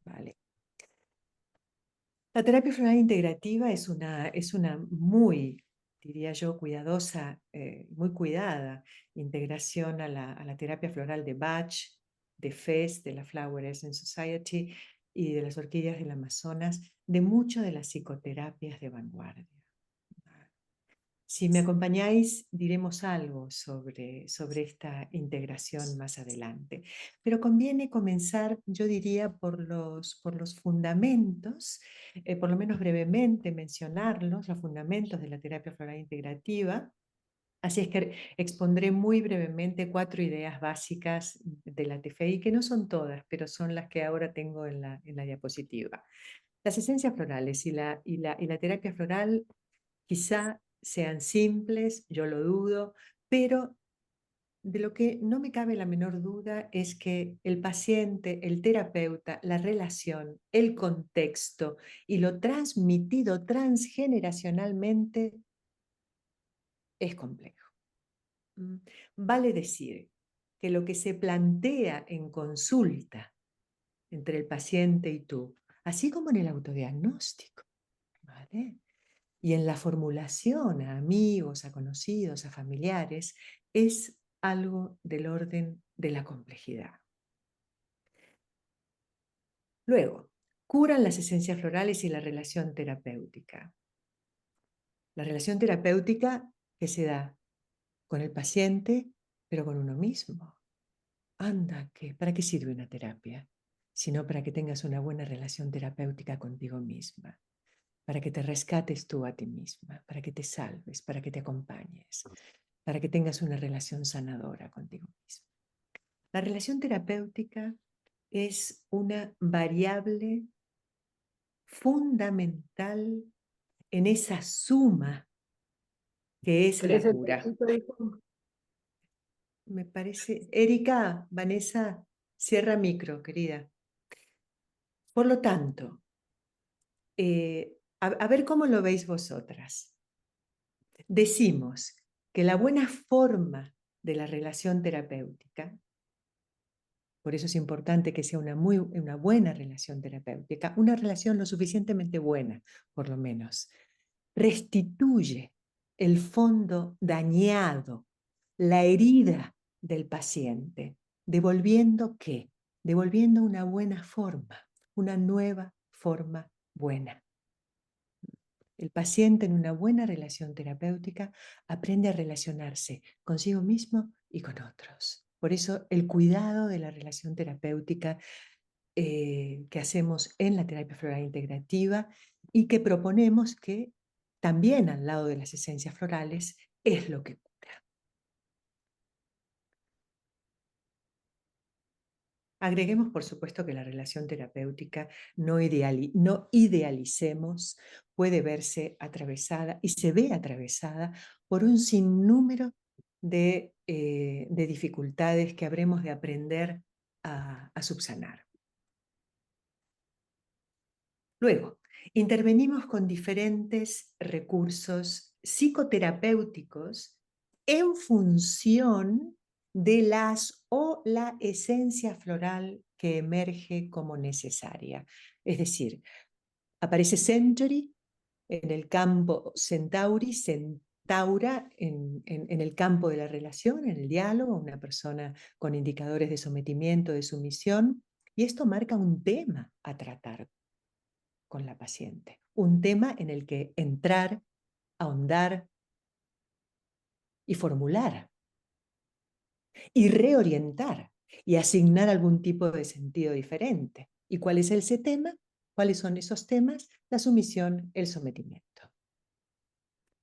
Vale. La terapia floral integrativa es una muy, diría yo, cuidadosa, muy cuidada integración a la terapia floral de Bach, de Fez, de la Flower Essence Society y de las orquídeas del Amazonas, de mucho de las psicoterapias de vanguardia. Si me acompañáis, diremos algo sobre esta integración más adelante. Pero conviene comenzar, yo diría, por los fundamentos, por lo menos brevemente mencionarlos, los fundamentos de la terapia floral integrativa. Así es que expondré muy brevemente 4 ideas básicas de la TFI, que no son todas, pero son las que ahora tengo en la diapositiva. Las esencias florales y la terapia floral quizá sean simples, yo lo dudo, pero de lo que no me cabe la menor duda es que el paciente, el terapeuta, la relación, el contexto y lo transmitido transgeneracionalmente es complejo. Vale decir que lo que se plantea en consulta entre el paciente y tú, así como en el autodiagnóstico, ¿vale?, y en la formulación a amigos, a conocidos, a familiares, es algo del orden de la complejidad. Luego, curan las esencias florales y la relación terapéutica. La relación terapéutica que se da con el paciente, pero con uno mismo. Anda, ¿para qué sirve una terapia? Sino para que tengas una buena relación terapéutica contigo misma, para que te rescates tú a ti misma, para que te salves, para que te acompañes, para que tengas una relación sanadora contigo misma. La relación terapéutica es una variable fundamental en esa suma que es la cura. Me parece, Erika, Vanessa, cierra micro, querida. Por lo tanto, a ver cómo lo veis vosotras. Decimos que la buena forma de la relación terapéutica, por eso es importante que sea una buena relación terapéutica, una relación lo suficientemente buena, por lo menos, restituye el fondo dañado, la herida del paciente, devolviendo ¿qué? Devolviendo una buena forma, una nueva forma buena. El paciente en una buena relación terapéutica aprende a relacionarse consigo mismo y con otros. Por eso el cuidado de la relación terapéutica que hacemos en la terapia floral integrativa y que proponemos que también al lado de las esencias florales es lo que cura. Agreguemos, por supuesto, que la relación terapéutica no idealicemos, puede verse atravesada y se ve atravesada por un sinnúmero de dificultades que habremos de aprender a subsanar. Luego, intervenimos con diferentes recursos psicoterapéuticos en función de la esencia floral que emerge como necesaria. Es decir, aparece Centauri en el campo Centauri, Centaura en el campo de la relación, en el diálogo, una persona con indicadores de sometimiento, de sumisión, y esto marca un tema a tratar con la paciente. Un tema en el que entrar, ahondar y formular y reorientar y asignar algún tipo de sentido diferente. ¿Y cuál es ese tema? ¿Cuáles son esos temas? La sumisión, el sometimiento.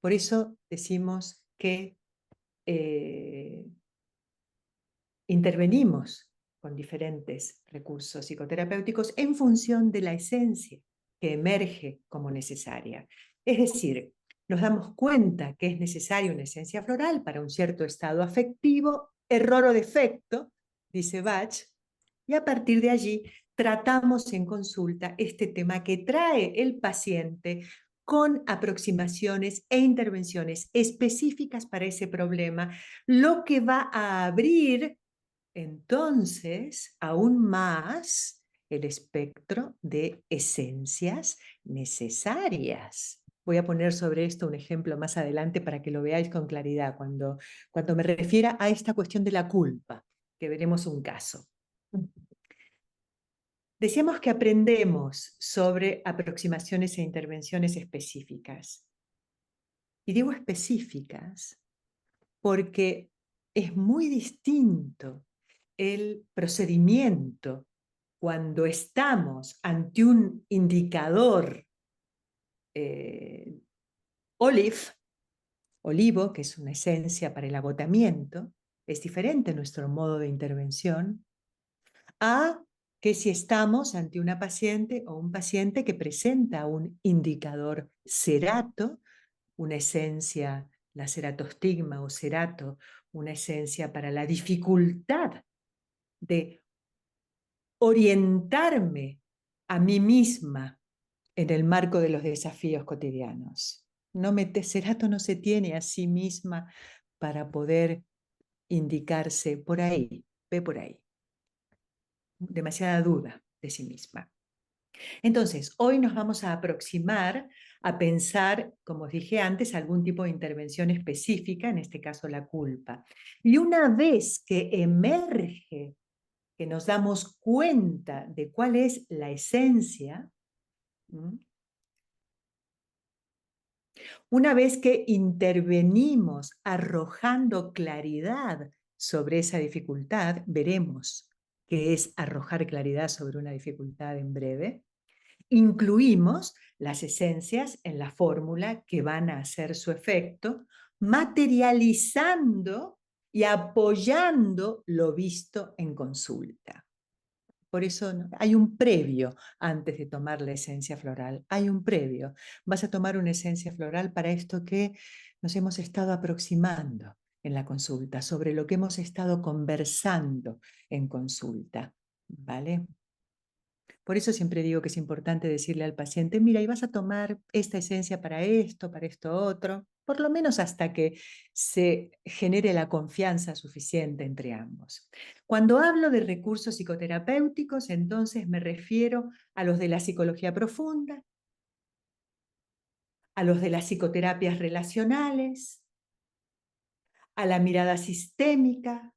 Por eso decimos que intervenimos con diferentes recursos psicoterapéuticos en función de la esencia que emerge como necesaria. Es decir, nos damos cuenta que es necesaria una esencia floral para un cierto estado afectivo, error o defecto, dice Bach, y a partir de allí tratamos en consulta este tema que trae el paciente con aproximaciones e intervenciones específicas para ese problema, lo que va a abrir entonces aún más el espectro de esencias necesarias. Voy a poner sobre esto un ejemplo más adelante para que lo veáis con claridad cuando me refiera a esta cuestión de la culpa, que veremos un caso. Decíamos que aprendemos sobre aproximaciones e intervenciones específicas. Y digo específicas porque es muy distinto el procedimiento cuando estamos ante un indicador olivo, que es una esencia para el agotamiento, es diferente nuestro modo de intervención, a que si estamos ante una paciente o un paciente que presenta un indicador cerato, una esencia, la ceratostigma o cerato, una esencia para la dificultad de orientarme a mí misma en el marco de los desafíos cotidianos. Cerato no se tiene a sí misma para poder indicarse por ahí, ve por ahí. Demasiada duda de sí misma. Entonces, hoy nos vamos a aproximar a pensar, como os dije antes, algún tipo de intervención específica, en este caso la culpa. Y una vez que emerge, que nos damos cuenta de cuál es la esencia, una vez que intervenimos arrojando claridad sobre esa dificultad, veremos qué es arrojar claridad sobre una dificultad en breve, incluimos las esencias en la fórmula que van a hacer su efecto, materializando y apoyando lo visto en consulta. Por eso hay un previo antes de tomar la esencia floral. Hay un previo. Vas a tomar una esencia floral para esto que nos hemos estado aproximando en la consulta, sobre lo que hemos estado conversando en consulta. ¿Vale? Por eso siempre digo que es importante decirle al paciente, mira, y vas a tomar esta esencia para esto otro, por lo menos hasta que se genere la confianza suficiente entre ambos. Cuando hablo de recursos psicoterapéuticos, entonces me refiero a los de la psicología profunda, a los de las psicoterapias relacionales, a la mirada sistémica,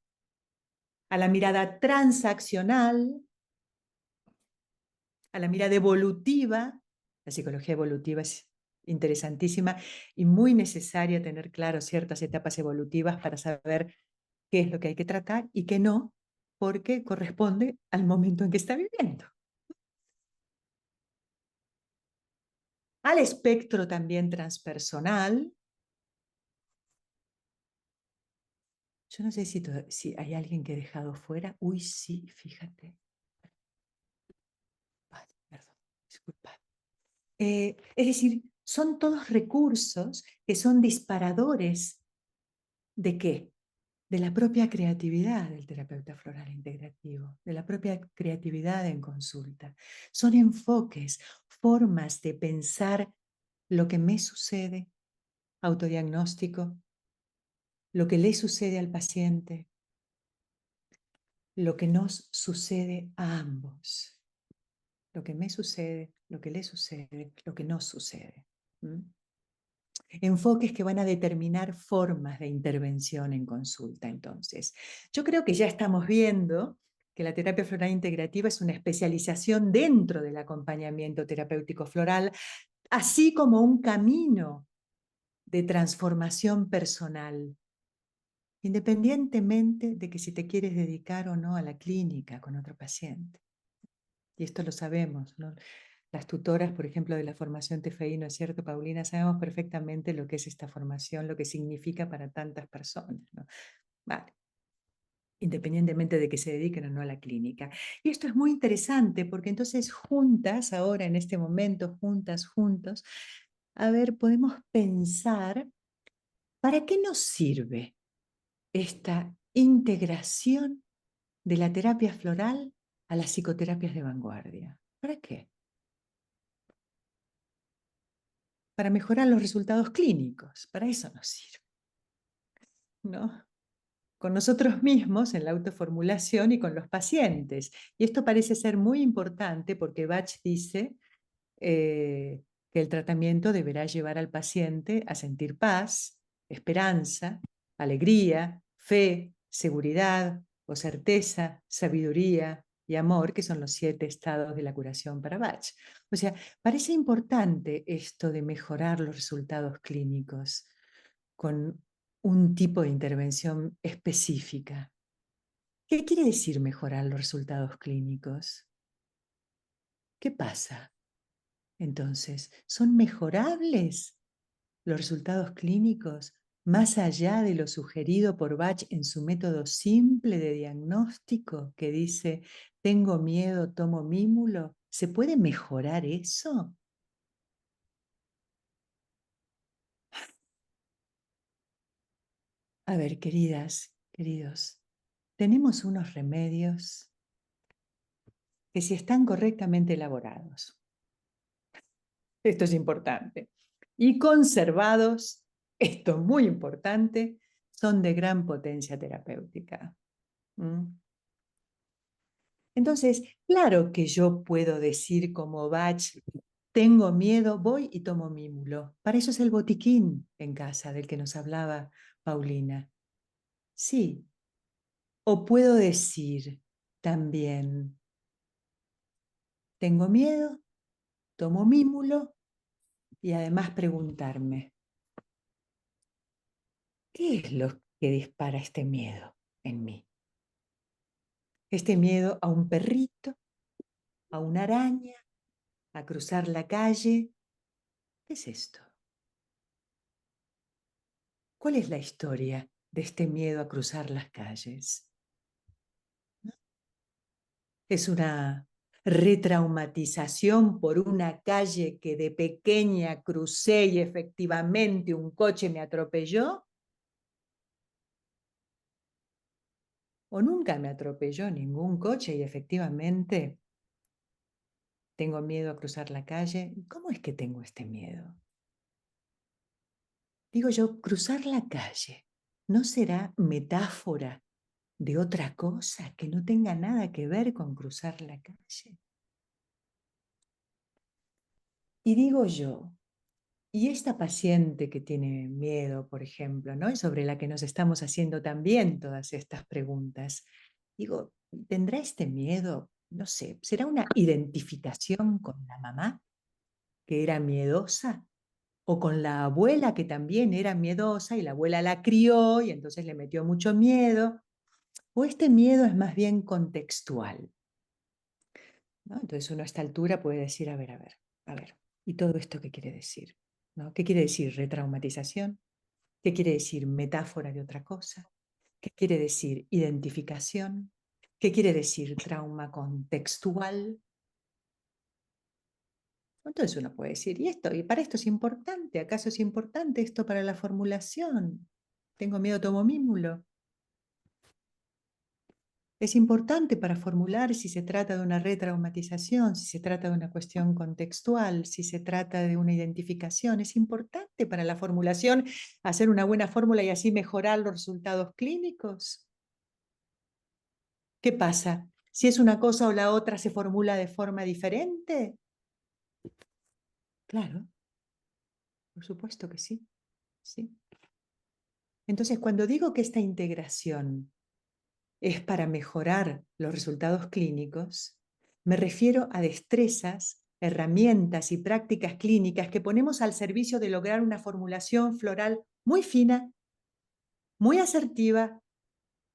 a la mirada transaccional, a la mirada evolutiva. La psicología evolutiva es interesantísima y muy necesaria tener claro ciertas etapas evolutivas para saber qué es lo que hay que tratar y qué no, porque corresponde al momento en que está viviendo. Al espectro también transpersonal. Yo no sé si hay alguien que he dejado fuera. Uy, sí, fíjate. Vale, perdón, disculpad. Es decir, son todos recursos que son disparadores ¿de qué? De la propia creatividad del terapeuta floral integrativo, de la propia creatividad en consulta. Son enfoques, formas de pensar lo que me sucede, autodiagnóstico, lo que le sucede al paciente, lo que nos sucede a ambos, lo que me sucede, lo que le sucede, lo que nos sucede. Enfoques que van a determinar formas de intervención en consulta. Entonces, yo creo que ya estamos viendo que la terapia floral integrativa es una especialización dentro del acompañamiento terapéutico floral, así como un camino de transformación personal, independientemente de que si te quieres dedicar o no a la clínica con otro paciente. Y esto lo sabemos, ¿no? Las tutoras, por ejemplo, de la formación TFI, ¿no es cierto, Paulina? Sabemos perfectamente lo que es esta formación, lo que significa para tantas personas, ¿no? Vale. Independientemente de que se dediquen o no a la clínica. Y esto es muy interesante porque entonces juntas, ahora en este momento, juntos, a ver, podemos pensar, ¿para qué nos sirve esta integración de la terapia floral a las psicoterapias de vanguardia? ¿Para qué? Para mejorar los resultados clínicos. Para eso nos sirve, ¿no? con nosotros mismos en la autoformulación y con los pacientes. Y esto parece ser muy importante porque Bach dice que el tratamiento deberá llevar al paciente a sentir paz, esperanza, alegría, fe, seguridad o certeza, sabiduría y amor, que son los 7 estados de la curación para Bach. O sea, parece importante esto de mejorar los resultados clínicos con un tipo de intervención específica. ¿Qué quiere decir mejorar los resultados clínicos? ¿Qué pasa? Entonces, ¿son mejorables los resultados clínicos más allá de lo sugerido por Bach en su método simple de diagnóstico que dice, tengo miedo, tomo mímulo? ¿Se puede mejorar eso? A ver, queridas, queridos, tenemos unos remedios que si están correctamente elaborados, esto es importante, y conservados, esto es muy importante, son de gran potencia terapéutica. ¿Mm? Entonces, claro que yo puedo decir como Bach, tengo miedo, voy y tomo mímulo. Para eso es el botiquín en casa del que nos hablaba Paulina. Sí. O puedo decir también, tengo miedo, tomo mímulo y además preguntarme, ¿qué es lo que dispara este miedo en mí? Este miedo a un perrito, a una araña, a cruzar la calle. ¿Qué es esto? ¿Cuál es la historia de este miedo a cruzar las calles? ¿Es una retraumatización por una calle que de pequeña crucé y efectivamente un coche me atropelló? ¿O nunca me atropelló ningún coche y efectivamente tengo miedo a cruzar la calle? ¿Cómo es que tengo este miedo? Digo yo, cruzar la calle, ¿no será metáfora de otra cosa que no tenga nada que ver con cruzar la calle? Y digo yo, y esta paciente que tiene miedo, por ejemplo, ¿no? Y sobre la que nos estamos haciendo también todas estas preguntas, digo, ¿tendrá este miedo? No sé, ¿será una identificación con la mamá, que era miedosa? ¿O con la abuela, que también era miedosa y la abuela la crió y entonces le metió mucho miedo? ¿O este miedo es más bien contextual? ¿No? Entonces uno a esta altura puede decir, a ver, ¿y todo esto qué quiere decir? ¿No? ¿Qué quiere decir retraumatización? ¿Qué quiere decir metáfora de otra cosa? ¿Qué quiere decir identificación? ¿Qué quiere decir trauma contextual? Entonces uno puede decir, ¿y esto? ¿Y para esto es importante? ¿Acaso es importante esto para la formulación? Tengo miedo, tomo mímulo. Es importante para formular si se trata de una retraumatización, si se trata de una cuestión contextual, si se trata de una identificación. Es importante para la formulación hacer una buena fórmula y así mejorar los resultados clínicos. ¿Qué pasa? Si es una cosa o la otra se formula de forma diferente. Claro, por supuesto que sí, sí. Entonces, cuando digo que esta integración es para mejorar los resultados clínicos, me refiero a destrezas, herramientas y prácticas clínicas que ponemos al servicio de lograr una formulación floral muy fina, muy asertiva,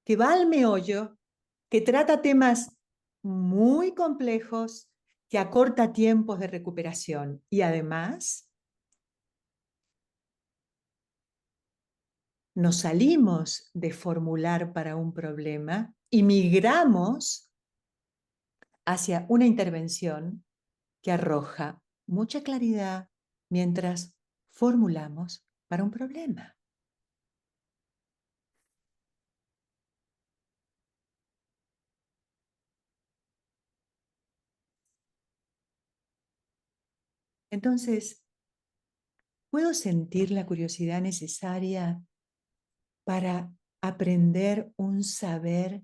que va al meollo, que trata temas muy complejos, que acorta tiempos de recuperación y además nos salimos de formular para un problema y migramos hacia una intervención que arroja mucha claridad mientras formulamos para un problema. Entonces, puedo sentir la curiosidad necesaria para aprender un saber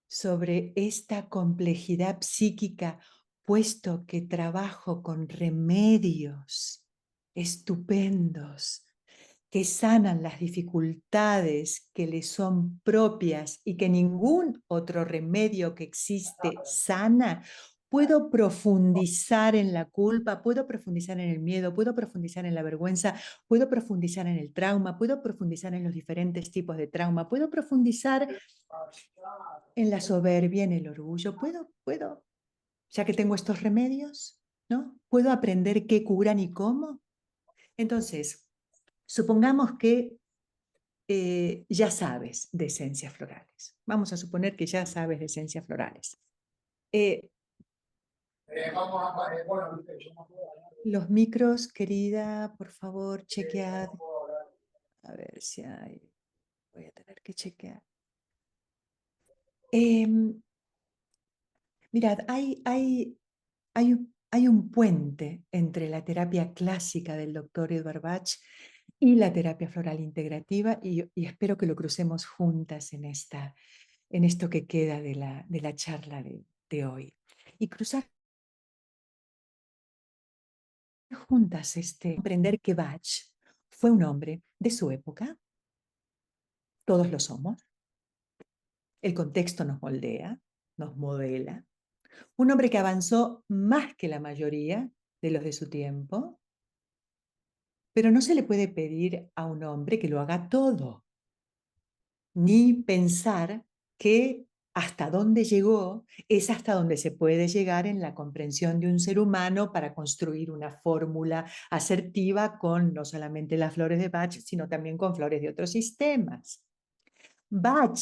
sobre esta complejidad psíquica, puesto que trabajo con remedios estupendos que sanan las dificultades que le son propias y que ningún otro remedio que existe sana, puedo profundizar en la culpa, puedo profundizar en el miedo, puedo profundizar en la vergüenza, puedo profundizar en el trauma, puedo profundizar en los diferentes tipos de trauma, puedo profundizar en la soberbia, en el orgullo, puedo, ya que tengo estos remedios, ¿no? Puedo aprender qué curan y cómo. Entonces, supongamos que ya sabes de esencias florales. Vamos a suponer que ya sabes de esencias florales. Eh, los micros, querida, por favor, chequead. A ver si hay. Voy a tener que chequear. Mirad, hay un puente entre la terapia clásica del doctor Edward Bach y la terapia floral integrativa y espero que lo crucemos juntas en esto que queda de la charla de hoy. Y cruzar juntas comprender que Bach fue un hombre de su época, todos lo somos, el contexto nos moldea, nos modela, un hombre que avanzó más que la mayoría de los de su tiempo, pero no se le puede pedir a un hombre que lo haga todo, ni pensar que hasta dónde llegó es hasta donde se puede llegar en la comprensión de un ser humano para construir una fórmula asertiva con no solamente las flores de Bach, sino también con flores de otros sistemas. Bach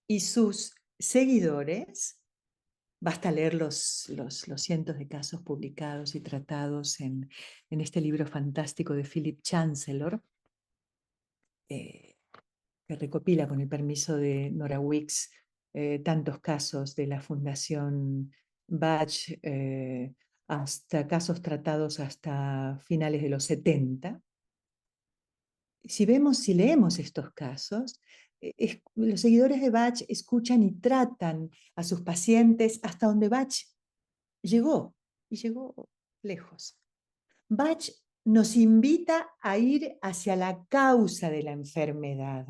y sus seguidores, basta leer los cientos de casos publicados y tratados en este libro fantástico de Philip Chancellor, que recopila con el permiso de Nora Wicks tantos casos de la Fundación Bach, hasta casos tratados hasta finales de los 70. Si leemos estos casos, los seguidores de Bach escuchan y tratan a sus pacientes hasta donde Bach llegó, y llegó lejos. Bach nos invita a ir hacia la causa de la enfermedad.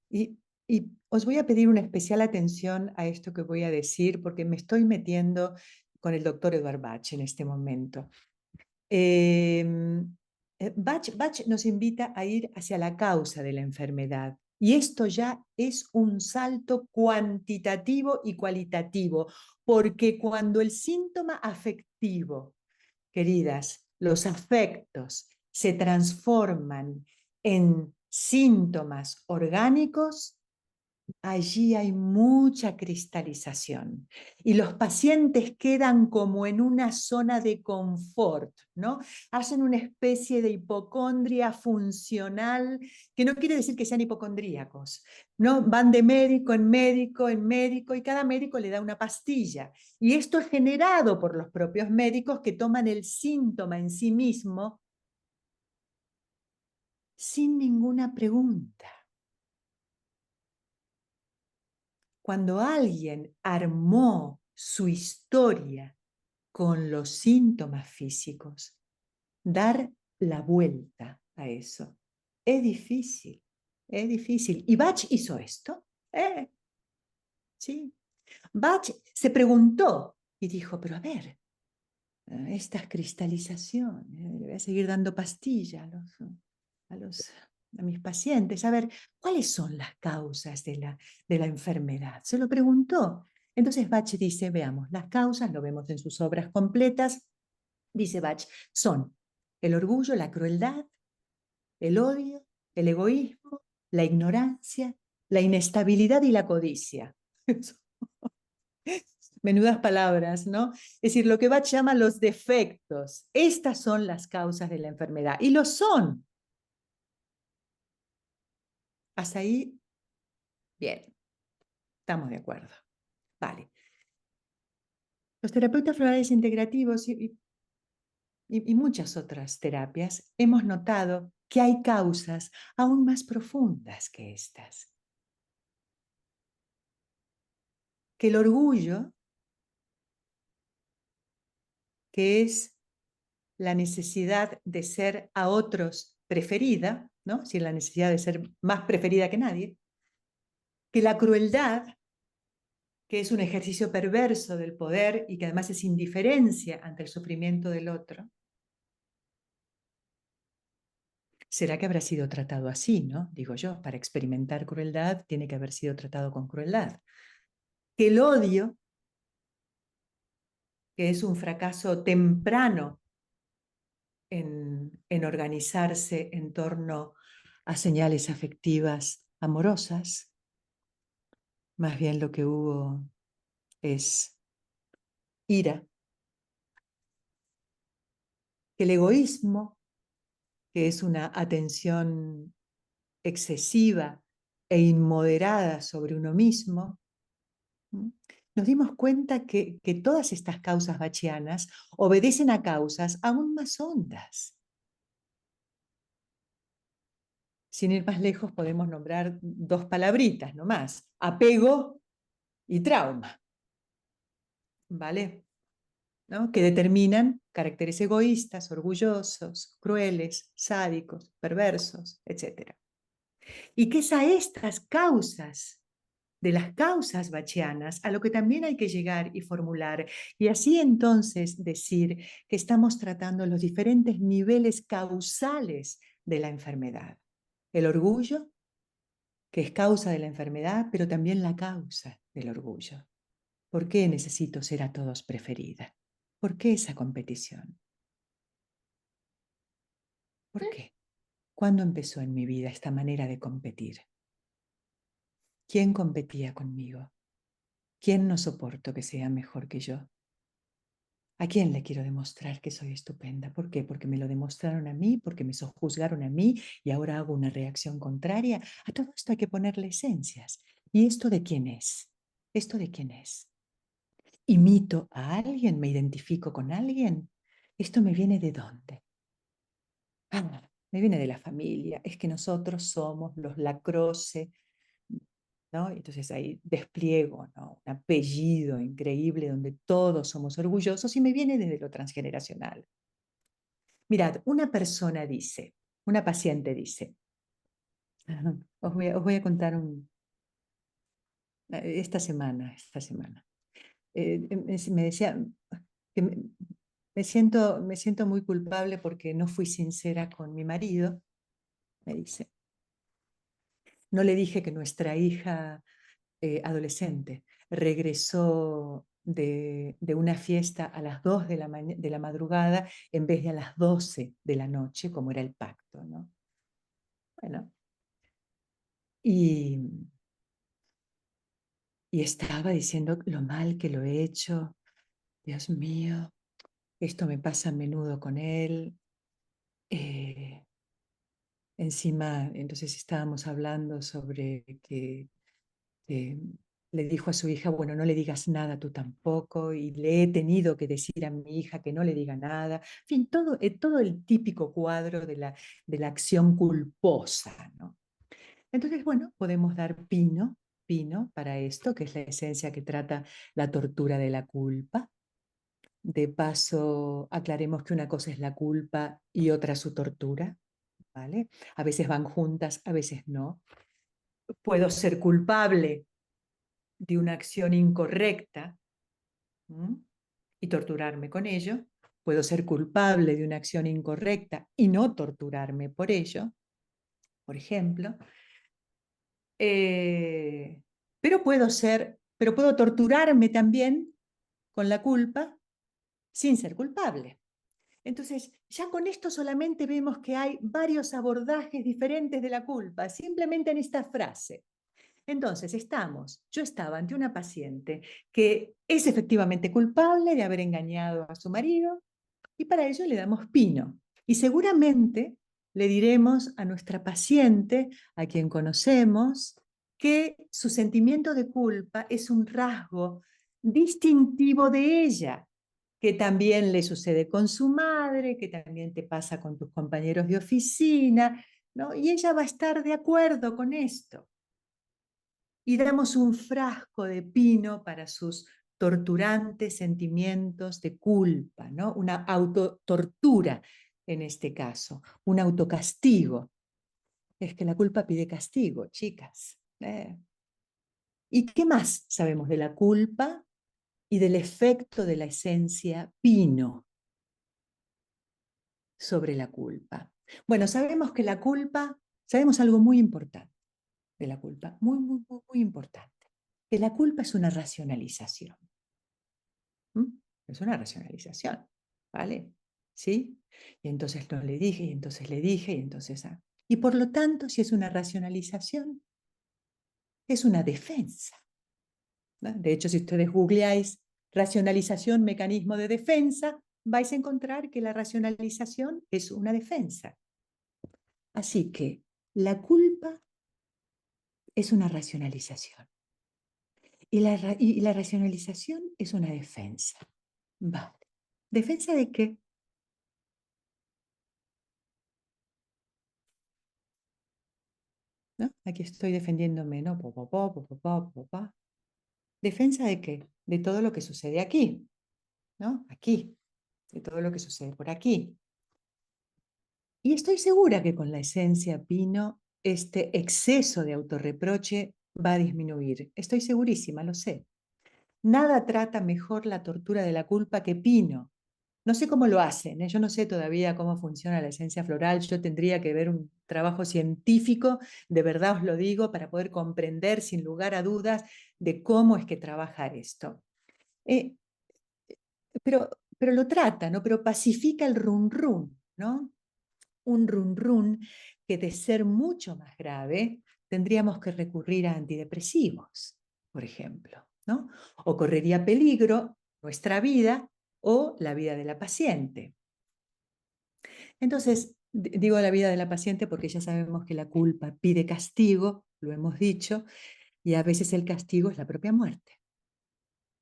Y, y os voy a pedir una especial atención a esto que voy a decir, porque me estoy metiendo con el doctor Edward Bach en este momento. Bach nos invita a ir hacia la causa de la enfermedad. Y esto ya es un salto cuantitativo y cualitativo, porque cuando el síntoma afectivo, queridas, los afectos se transforman en síntomas orgánicos, allí hay mucha cristalización y los pacientes quedan como en una zona de confort, ¿no? Hacen una especie de hipocondria funcional, que no quiere decir que sean hipocondríacos, ¿no? Van de médico en médico en médico y cada médico le da una pastilla. Y esto es generado por los propios médicos que toman el síntoma en sí mismo sin ninguna pregunta. Cuando alguien armó su historia con los síntomas físicos, dar la vuelta a eso es difícil, es difícil. ¿Y Bach hizo esto? Sí. Bach se preguntó y dijo, pero a ver, estas cristalizaciones, le voy a seguir dando pastillas a los, a mis pacientes, a ver, ¿cuáles son las causas de la enfermedad? Se lo preguntó. Entonces Bach dice, veamos, las causas, lo vemos en sus obras completas, dice Bach, son el orgullo, la crueldad, el odio, el egoísmo, la ignorancia, la inestabilidad y la codicia. Menudas palabras, ¿no? Es decir, lo que Bach llama los defectos. Estas son las causas de la enfermedad. Y lo son. Hasta ahí, bien, estamos de acuerdo. Vale. Los terapeutas florales integrativos y muchas otras terapias hemos notado que hay causas aún más profundas que estas. que el orgullo, que es la necesidad de ser a otros preferida, ¿no? Es decir, la necesidad de ser más preferida que nadie, que la crueldad, que es un ejercicio perverso del poder y que además es indiferencia ante el sufrimiento del otro. ¿Será que habrá sido tratado así, no? Digo yo, para experimentar crueldad tiene que haber sido tratado con crueldad. Que el odio, que es un fracaso temprano en organizarse en torno a señales afectivas amorosas, más bien lo que hubo es ira. Que el egoísmo, que es una atención excesiva e inmoderada sobre uno mismo, nos dimos cuenta que todas estas causas bachianas obedecen a causas aún más hondas. Sin ir más lejos, podemos nombrar dos palabritas nomás: apego y trauma, ¿vale? ¿No? Que determinan caracteres egoístas, orgullosos, crueles, sádicos, perversos, etc. Y que es a estas causas, de las causas bachianas, a lo que también hay que llegar y formular, y así entonces decir que estamos tratando los diferentes niveles causales de la enfermedad. El orgullo, que es causa de la enfermedad, pero también la causa del orgullo. ¿Por qué necesito ser a todos preferida? ¿Por qué esa competición? ¿Por qué? ¿Cuándo empezó en mi vida esta manera de competir? ¿Quién competía conmigo? ¿Quién no soporto que sea mejor que yo? ¿A quién le quiero demostrar que soy estupenda? ¿Por qué? Porque me lo demostraron a mí, porque me sojuzgaron a mí y ahora hago una reacción contraria. A todo esto hay que ponerle esencias. ¿Y esto de quién es? ¿Esto de quién es? ¿Imito a alguien? ¿Me identifico con alguien? ¿Esto me viene de dónde? Ah, me viene de la familia. Es que nosotros somos los Lacroce, ¿no? Entonces ahí despliego, ¿no? Un apellido increíble donde todos somos orgullosos y me viene desde lo transgeneracional. Mirad, una persona dice, una paciente dice, os voy a contar esta semana. Me decía que me siento muy culpable porque no fui sincera con mi marido, me dice. No le dije que nuestra hija adolescente regresó de una fiesta a las 2 de la madrugada en vez de a las 12 de la noche, como era el pacto, ¿no? Bueno, y, y estaba diciendo lo mal que lo he hecho. Dios mío, esto me pasa a menudo con él. Encima, entonces estábamos hablando sobre que le dijo a su hija, bueno, no le digas nada tú tampoco, y le he tenido que decir a mi hija que no le diga nada. En fin, todo el típico cuadro de la acción culposa, ¿no? Entonces, bueno, podemos dar pino para esto, que es la esencia que trata la tortura de la culpa. De paso, aclaremos que una cosa es la culpa y otra su tortura, ¿vale? A veces van juntas, a veces no. Puedo ser culpable de una acción incorrecta, ¿m? Y torturarme con ello. Puedo ser culpable de una acción incorrecta y no torturarme por ello, por ejemplo. Eh, pero puedo torturarme también con la culpa sin ser culpable. Entonces, ya con esto solamente vemos que hay varios abordajes diferentes de la culpa, simplemente en esta frase. Entonces, yo estaba ante una paciente que es efectivamente culpable de haber engañado a su marido y para ello le damos pino. Y seguramente le diremos a nuestra paciente, a quien conocemos, que su sentimiento de culpa es un rasgo distintivo de ella, que también le sucede con su madre, que también te pasa con tus compañeros de oficina, ¿no? Y ella va a estar de acuerdo con esto. y damos un frasco de pino para sus torturantes sentimientos de culpa, ¿no? Una autotortura en este caso, un autocastigo. Es que la culpa pide castigo, chicas. ¿Y qué más sabemos de la culpa y del efecto de la esencia pino sobre la culpa? Bueno, sabemos que la culpa, sabemos algo muy importante de la culpa, muy, muy, muy, muy importante, que la culpa es una racionalización. ¿Mm? Es una racionalización, ¿vale? ¿Sí? Y entonces no le dije, y entonces le dije, y entonces... Y por lo tanto, si es una racionalización, es una defensa, ¿no? De hecho, si ustedes googleáis racionalización, mecanismo de defensa, vais a encontrar que la racionalización es una defensa. Así que la culpa es una racionalización y la racionalización es una defensa. Vale. ¿Defensa de qué? ¿No? Aquí estoy defendiéndome, ¿no? ¿Defensa de qué? De todo lo que sucede aquí, ¿no? Aquí, de todo lo que sucede por aquí. Y estoy segura que con la esencia Pino, este exceso de autorreproche va a disminuir. Estoy segurísima, lo sé. Nada trata mejor la tortura de la culpa que Pino. No sé cómo lo hacen, ¿eh? Yo no sé todavía cómo funciona la esencia floral. Yo tendría que ver un trabajo científico, de verdad os lo digo, para poder comprender sin lugar a dudas de cómo es que trabaja esto. Eh, pero lo trata, ¿no? Pero pacifica el run run, ¿no? Un run run que de ser mucho más grave tendríamos que recurrir a antidepresivos, por ejemplo, ¿no? O correría peligro nuestra vida o la vida de la paciente. Entonces, digo la vida de la paciente porque ya sabemos que la culpa pide castigo, lo hemos dicho, y a veces el castigo es la propia muerte.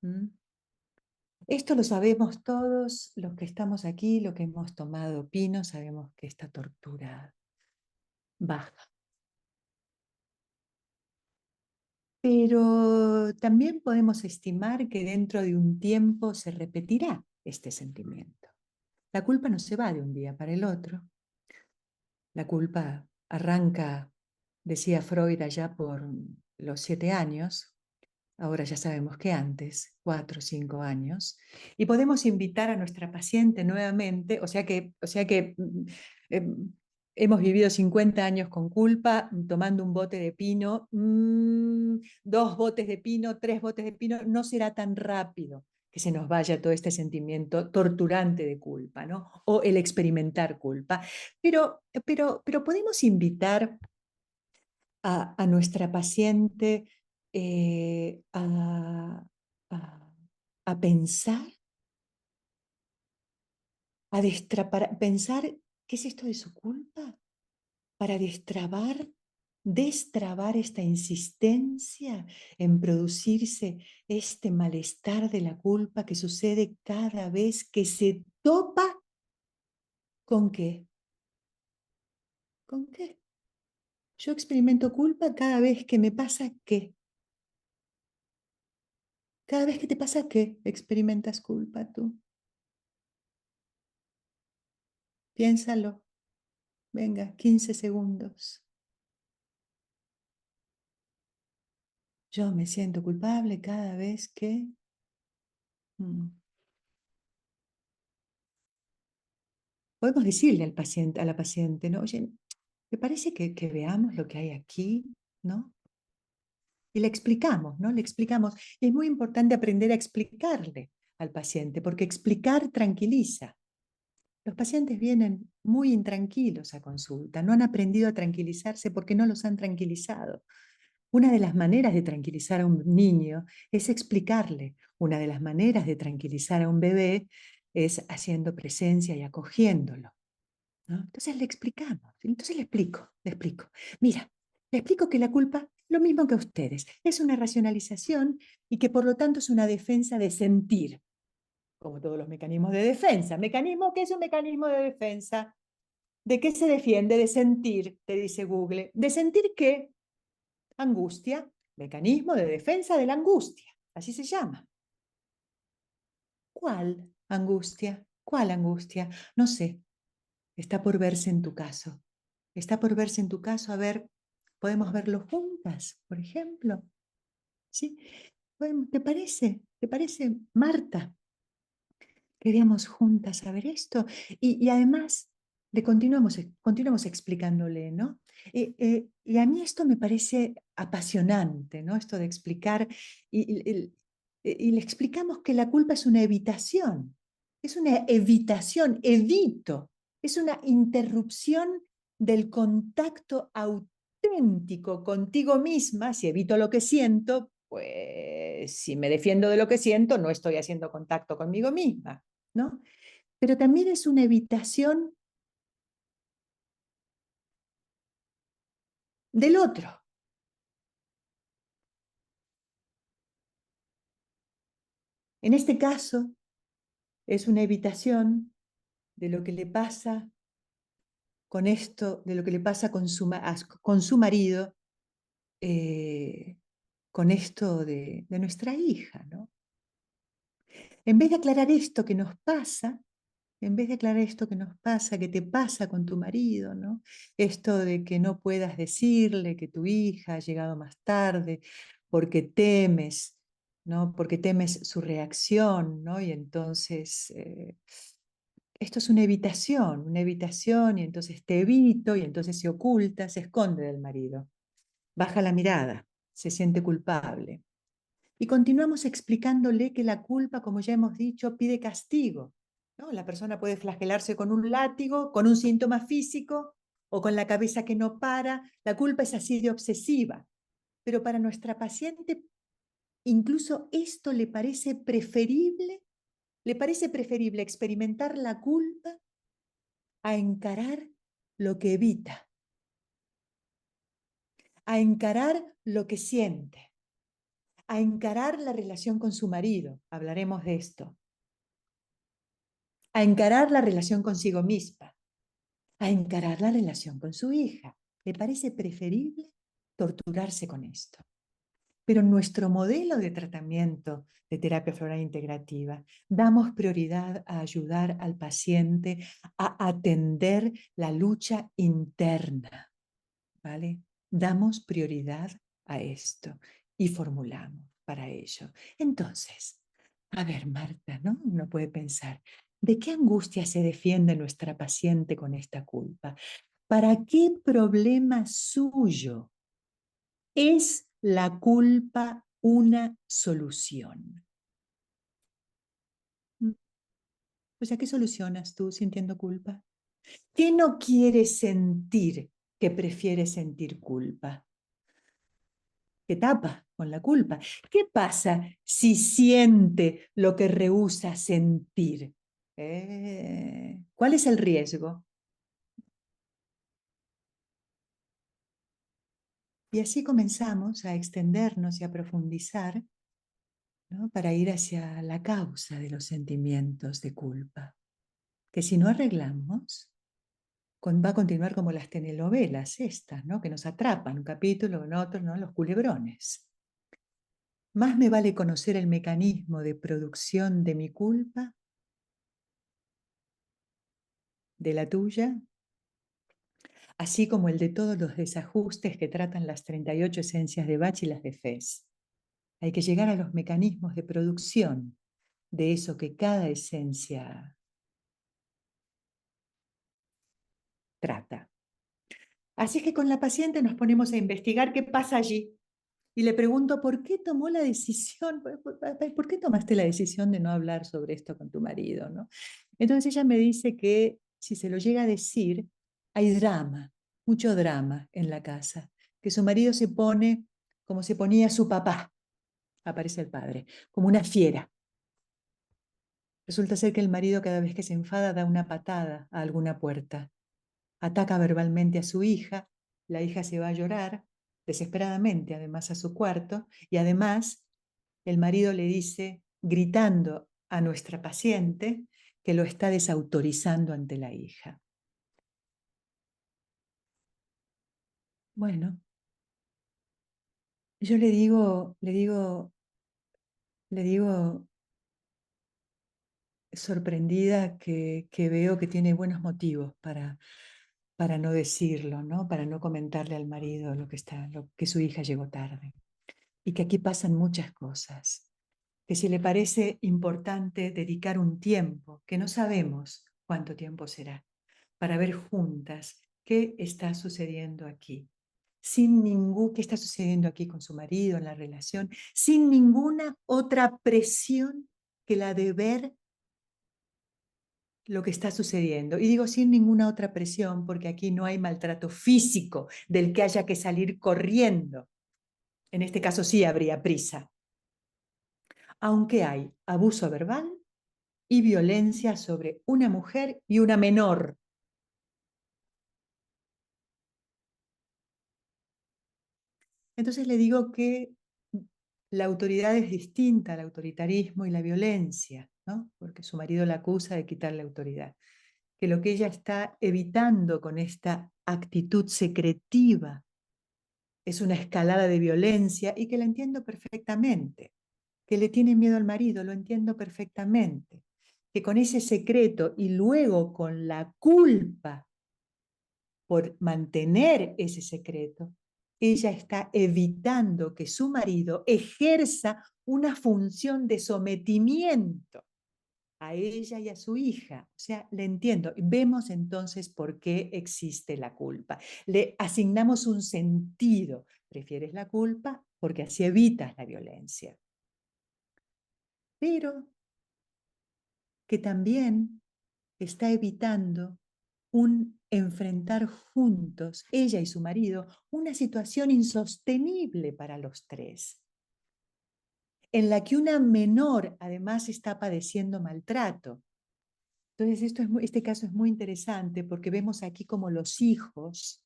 ¿Mm? Esto lo sabemos todos los que estamos aquí, lo que hemos tomado pino, sabemos que esta tortura baja. Pero también podemos estimar que dentro de un tiempo se repetirá este sentimiento. La culpa no se va de un día para el otro. La culpa arranca, decía Freud, allá por los 7 años. Ahora ya sabemos que antes, 4 o 5 años, y podemos invitar a nuestra paciente nuevamente, eh, hemos vivido 50 años con culpa, tomando un bote de pino, 2 botes de pino, 3 botes de pino, no será tan rápido que se nos vaya todo este sentimiento torturante de culpa, ¿no? O el experimentar culpa. Pero podemos invitar a nuestra paciente a, a pensar, a destrapar, pensar qué es esto de su culpa para destrabar esta insistencia en producirse este malestar de la culpa que sucede cada vez que se topa con qué. ¿Con qué? Yo experimento culpa cada vez que me pasa qué. Cada vez que te pasa qué, experimentas culpa tú. Piénsalo. Venga, 15 segundos. Yo me siento culpable cada vez que... Mm. Podemos decirle al paciente, a la paciente, ¿no? Oye, ¿te parece que veamos lo que hay aquí? ¿No? Y le explicamos, ¿no? Le explicamos. Y es muy importante aprender a explicarle al paciente, porque explicar tranquiliza. Los pacientes vienen muy intranquilos a consulta, no han aprendido a tranquilizarse porque no los han tranquilizado. Una de las maneras de tranquilizar a un niño es explicarle. Una de las maneras de tranquilizar a un bebé es haciendo presencia y acogiéndolo, ¿no? Entonces le explicamos, entonces le explico. Mira, le explico que la culpa, lo mismo que a ustedes, es una racionalización y que por lo tanto es una defensa de sentir, como todos los mecanismos de defensa. ¿Mecanismo qué es un mecanismo de defensa? ¿De qué se defiende? De sentir, te dice Google. ¿De sentir qué? Angustia. Mecanismo de defensa de la angustia, así se llama. ¿Cuál angustia? ¿Cuál angustia? No sé, está por verse en tu caso. Está por verse en tu caso, a ver, podemos verlo juntas, por ejemplo. ¿Sí? ¿Te parece? ¿Te parece, Marta? Queríamos juntas saber esto. Y además le continuamos explicándole, ¿no? Y a mí esto me parece apasionante, ¿no? Esto de explicar, y le explicamos que la culpa es una evitación, evito, es una interrupción del contacto auténtico contigo misma. Si evito lo que siento, pues si me defiendo de lo que siento, no estoy haciendo contacto conmigo misma, ¿no? Pero también es una evitación del otro. En este caso, es una evitación de lo que le pasa con esto, de lo que le pasa con su marido, eh, con esto de nuestra hija, ¿no? En vez de aclarar esto que nos pasa, en vez de aclarar esto que nos pasa, que te pasa con tu marido, ¿no? Esto de que no puedas decirle que tu hija ha llegado más tarde porque temes, ¿no? Porque temes su reacción, ¿no? Y entonces esto es una evitación, y entonces te evito, y entonces se oculta, se esconde del marido. Baja la mirada, se siente culpable. Y continuamos explicándole que la culpa, como ya hemos dicho, pide castigo, ¿no? La persona puede flagelarse con un látigo, con un síntoma físico o con la cabeza que no para. La culpa es así de obsesiva. Pero para nuestra paciente, incluso esto le parece preferible experimentar la culpa a encarar lo que evita, a encarar lo que siente, a encarar la relación con su marido. Hablaremos de esto. A encarar la relación consigo misma, a encarar la relación con su hija. Le parece preferible torturarse con esto. Pero en nuestro modelo de tratamiento de terapia floral integrativa, damos prioridad a ayudar al paciente a atender la lucha interna, ¿vale? Damos prioridad a esto y formulamos para ello. Entonces, a ver, Marta, ¿no? Uno puede pensar, ¿de qué angustia se defiende nuestra paciente con esta culpa? ¿Para qué problema suyo es la culpa una solución? O sea, ¿qué solucionas tú sintiendo culpa? ¿Qué no quieres sentir que prefieres sentir culpa? ¿Qué tapa con la culpa? ¿Qué pasa si siente lo que rehúsa sentir? ¿Cuál es el riesgo? Y así comenzamos a extendernos y a profundizar, ¿no? Para ir hacia la causa de los sentimientos de culpa, que si no arreglamos, va a continuar como las telenovelas estas, ¿no? Que nos atrapan un capítulo en otro, ¿no? Los culebrones. Más me vale conocer el mecanismo de producción de mi culpa, de la tuya, así como el de todos los desajustes que tratan las 38 esencias de Bach y las de Fez. Hay que llegar a los mecanismos de producción de eso que cada esencia trata. Así es que con la paciente nos ponemos a investigar qué pasa allí. Y le pregunto, ¿por qué tomó la decisión? ¿Por qué tomaste la decisión de no hablar sobre esto con tu marido? ¿No? Entonces ella me dice que si se lo llega a decir, hay drama, mucho drama en la casa, que su marido se pone como se ponía su papá, aparece el padre, como una fiera. Resulta ser que el marido cada vez que se enfada da una patada a alguna puerta, ataca verbalmente a su hija, la hija se va a llorar, desesperadamente además a su cuarto, y además el marido le dice, gritando a nuestra paciente, que lo está desautorizando ante la hija. Bueno, Yo le digo sorprendida que veo que tiene buenos motivos para no decirlo, ¿no? Para no comentarle al marido que su hija llegó tarde. Y que aquí pasan muchas cosas. Que si le parece importante dedicar un tiempo, que no sabemos cuánto tiempo será, para ver juntas qué está sucediendo aquí. Qué está sucediendo aquí con su marido, en la relación, sin ninguna otra presión que la de ver lo que está sucediendo. Y digo sin ninguna otra presión porque aquí no hay maltrato físico del que haya que salir corriendo. En este caso sí habría prisa. Aunque hay abuso verbal y violencia sobre una mujer y una menor. Entonces le digo que la autoridad es distinta al autoritarismo y la violencia, ¿no? Porque su marido la acusa de quitarle autoridad. Que lo que ella está evitando con esta actitud secretiva es una escalada de violencia y que la entiendo perfectamente. Que le tiene miedo al marido, lo entiendo perfectamente. Que con ese secreto y luego con la culpa por mantener ese secreto, ella está evitando que su marido ejerza una función de sometimiento a ella y a su hija. O sea, le entiendo. Vemos entonces por qué existe la culpa. Le asignamos un sentido. Prefieres la culpa porque así evitas la violencia. Pero que también está evitando un enfrentar juntos, ella y su marido, una situación insostenible para los tres, en la que una menor además está padeciendo maltrato. Entonces, este caso es muy interesante porque vemos aquí como los hijos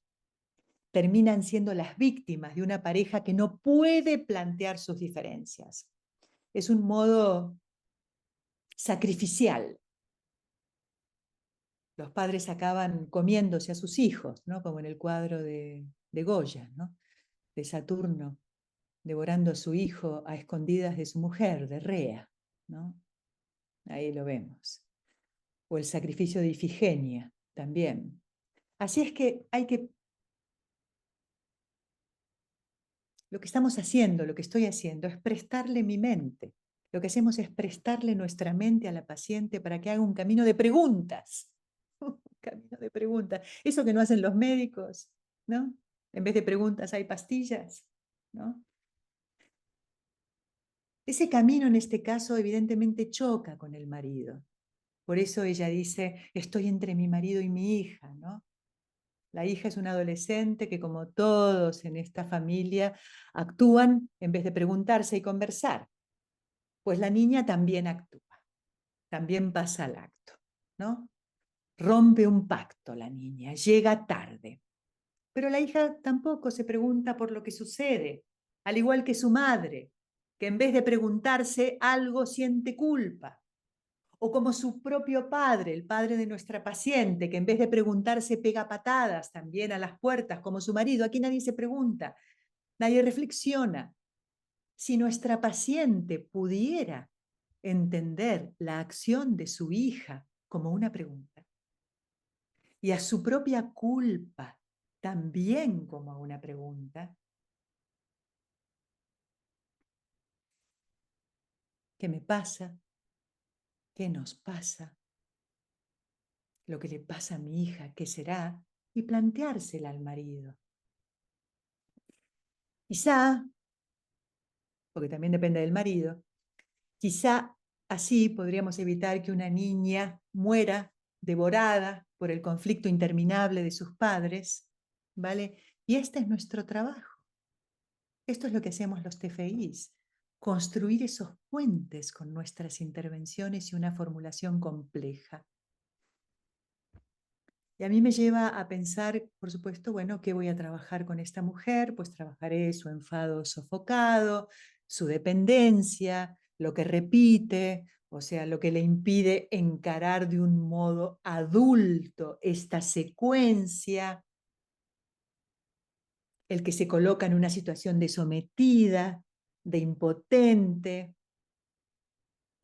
terminan siendo las víctimas de una pareja que no puede plantear sus diferencias. Es un modo sacrificial. Los padres acaban comiéndose a sus hijos, ¿no? Como en el cuadro de Goya, ¿no? De Saturno, devorando a su hijo a escondidas de su mujer, de Rea, ¿no? Ahí lo vemos. O el sacrificio de Ifigenia, también. Así es que lo que estamos haciendo, lo que estoy haciendo, es prestarle mi mente. Lo que hacemos es prestarle nuestra mente a la paciente para que haga un camino de preguntas. Un camino de preguntas. Eso que no hacen los médicos, ¿no? En vez de preguntas hay pastillas, ¿no? Ese camino en este caso evidentemente choca con el marido. Por eso ella dice, estoy entre mi marido y mi hija, ¿no? La hija es una adolescente que, como todos en esta familia, actúan en vez de preguntarse y conversar. Pues la niña también actúa, también pasa al acto, ¿no? Rompe un pacto la niña, llega tarde. Pero la hija tampoco se pregunta por lo que sucede, al igual que su madre, que en vez de preguntarse algo siente culpa. O como su propio padre, el padre de nuestra paciente, que en vez de preguntarse pega patadas también a las puertas, como su marido. Aquí nadie se pregunta, nadie reflexiona. Si nuestra paciente pudiera entender la acción de su hija como una pregunta y a su propia culpa también como una pregunta, ¿qué me pasa? ¿Qué nos pasa? ¿Lo que le pasa a mi hija, qué será? Y planteársela al marido. Quizá, porque también depende del marido, quizá así podríamos evitar que una niña muera devorada por el conflicto interminable de sus padres, ¿vale? Y este es nuestro trabajo. Esto es lo que hacemos los TFIs, construir esos puentes con nuestras intervenciones y una formulación compleja. Y a mí me lleva a pensar, por supuesto, bueno, ¿qué voy a trabajar con esta mujer? Pues trabajaré su enfado sofocado, su dependencia, lo que repite, o sea, lo que le impide encarar de un modo adulto esta secuencia. el que se coloca en una situación de sometida, de impotente,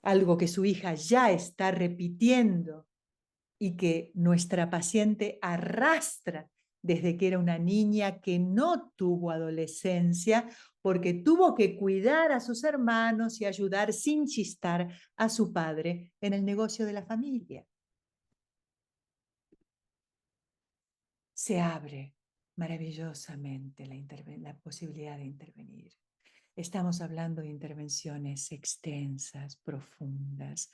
algo que su hija ya está repitiendo y que nuestra paciente arrastra desde que era una niña que no tuvo adolescencia porque tuvo que cuidar a sus hermanos y ayudar sin chistar a su padre en el negocio de la familia. Se abre maravillosamente la posibilidad de intervenir. Estamos hablando de intervenciones extensas, profundas,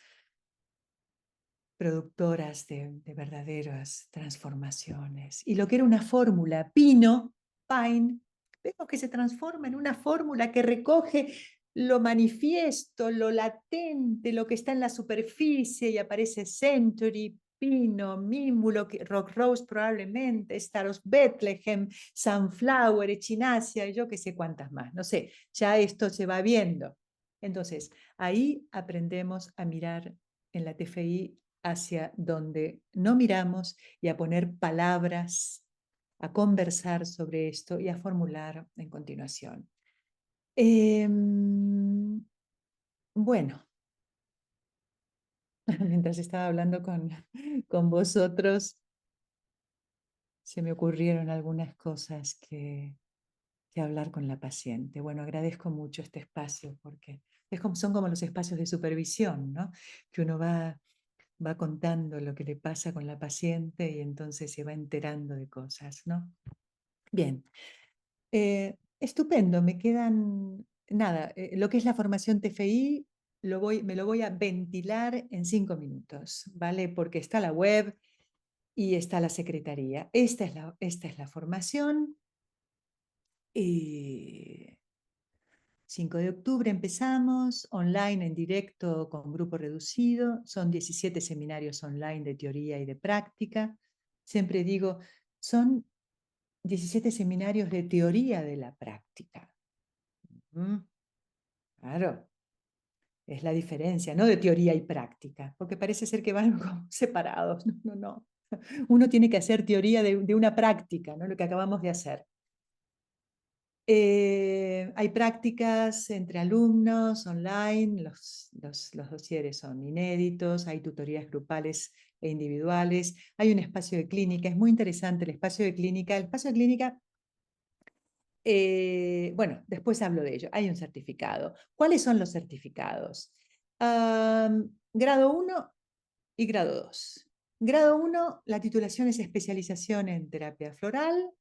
productoras de verdaderas transformaciones. Y lo que era una fórmula, pine, vemos que se transforma en una fórmula que recoge lo manifiesto, lo latente, lo que está en la superficie y aparece Century, Pino, Mímulo, Rock Rose probablemente, Star of Bethlehem, Sunflower, Echinacia, y yo qué sé cuántas más, no sé, ya esto se va viendo. Entonces, ahí aprendemos a mirar en la TFI hacia donde no miramos y a poner palabras, a conversar sobre esto y a formular en continuación. Bueno, mientras estaba hablando con vosotros, se me ocurrieron algunas cosas que hablar con la paciente. Bueno, agradezco mucho este espacio porque son como los espacios de supervisión, ¿no? Que uno va contando lo que le pasa con la paciente y entonces se va enterando de cosas, ¿no? Bien, estupendo, me quedan, nada, lo que es la formación TFI me lo voy a ventilar en 5 minutos, ¿vale? Porque está la web y está la secretaría. Esta es la formación. 5 de octubre empezamos, online en directo con grupo reducido, son 17 seminarios online de teoría y de práctica. Siempre digo, son 17 seminarios de teoría de la práctica. Claro, es la diferencia, no de teoría y práctica, porque parece ser que van como separados. No, no, no. Uno tiene que hacer teoría de una práctica, ¿no? Lo que acabamos de hacer. Hay prácticas entre alumnos online, los dosieres son inéditos, hay tutorías grupales e individuales, hay un espacio de clínica, es muy interesante el espacio de clínica. El espacio de clínica, bueno, después hablo de ello, hay un certificado. ¿Cuáles son los certificados? Grado 1 y grado 2. Grado 1, la titulación es especialización en terapia floral.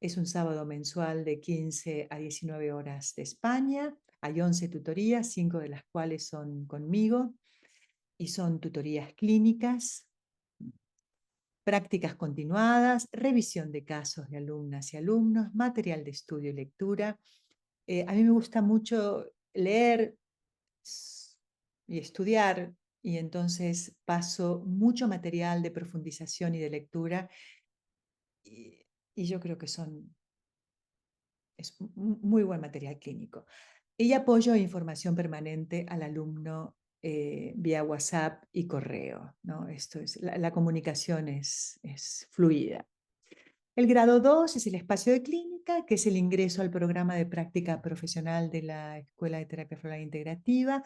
Es un sábado mensual de 15 a 19 horas de España. Hay 11 tutorías, 5 de las cuales son conmigo y son tutorías clínicas, prácticas continuadas, revisión de casos de alumnas y alumnos, material de estudio y lectura. A mí me gusta mucho leer y estudiar y entonces paso mucho material de profundización y de lectura y yo creo que es muy buen material clínico. Y apoyo e información permanente al alumno vía WhatsApp y correo, ¿no? Esto es, la comunicación es fluida. El grado 2 es el espacio de clínica, que es el ingreso al programa de práctica profesional de la Escuela de Terapia Floral Integrativa,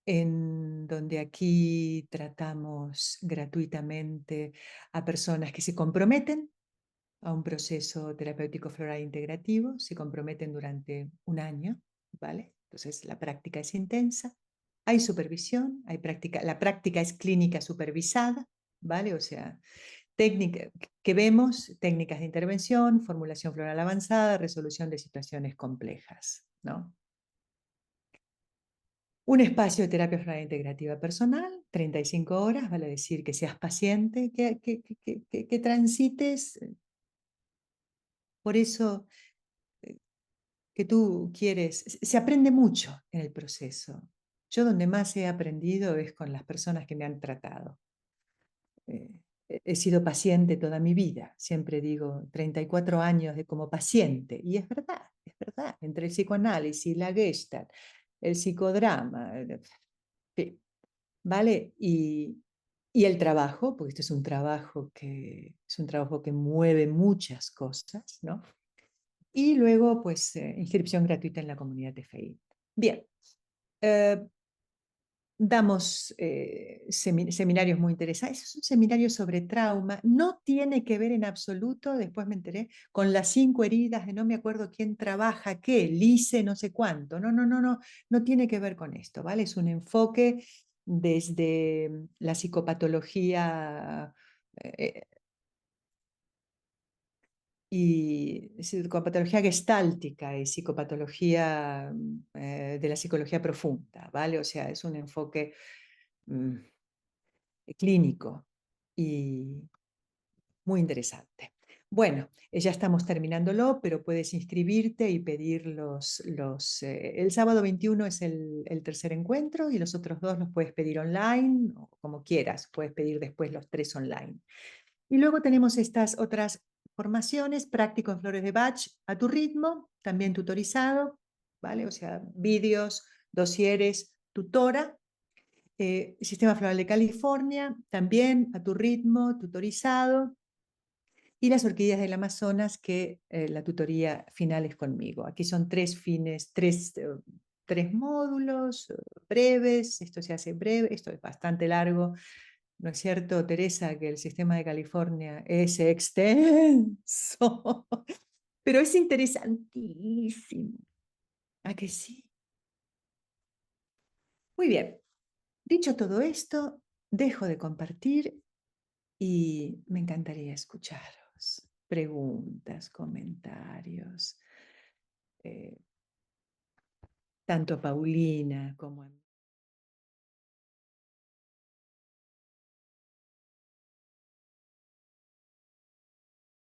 en donde aquí tratamos gratuitamente a personas que se comprometen a un proceso terapéutico floral integrativo, se comprometen durante un año, ¿vale? Entonces la práctica es intensa, hay supervisión, hay práctica, la práctica es clínica supervisada, ¿vale? O sea, técnica que vemos, técnicas de intervención, formulación floral avanzada, resolución de situaciones complejas, ¿no? Un espacio de terapia floral integrativa personal, 35 horas, vale decir que seas paciente, que transites por eso que tú quieres. Se aprende mucho en el proceso. Yo donde más he aprendido es con las personas que me han tratado. He sido paciente toda mi vida, siempre digo 34 años de como paciente, y es verdad, entre el psicoanálisis, la Gestalt, el psicodrama, sí, ¿vale? Y el trabajo, porque esto es un trabajo que mueve muchas cosas, ¿no? y luego, pues, inscripción gratuita en la comunidad de FEI. Bien, eh, damos seminarios muy interesantes. Es un seminario sobre trauma. No tiene que ver en absoluto, después me enteré, con las 5 heridas de no me acuerdo quién trabaja qué, Lice, no sé cuánto. No, no, no, no, no tiene que ver con esto, ¿vale? Es un enfoque desde la psicopatología y psicopatología gestáltica y psicopatología de la psicología profunda, ¿vale? O sea, es un enfoque mm, clínico y muy interesante. Bueno, ya estamos terminándolo, pero puedes inscribirte y pedir el sábado 21 es el tercer encuentro y los otros dos los puedes pedir online o como quieras, puedes pedir después los 3 online. Y luego tenemos estas otras formaciones, práctico en flores de Bach a tu ritmo, también tutorizado, ¿vale? O sea, vídeos, dosieres, tutora. Sistema Floral de California, también a tu ritmo, tutorizado. Y las orquídeas del Amazonas, que la tutoría final es conmigo. Aquí son 3 fines, 3 módulos breves, esto se hace breve, esto es bastante largo, ¿no es cierto, Teresa, que el sistema de California es extenso? Pero es interesantísimo. ¿A que sí? Muy bien. Dicho todo esto, dejo de compartir y me encantaría escucharos. Preguntas, comentarios, eh, tanto a Paulina como a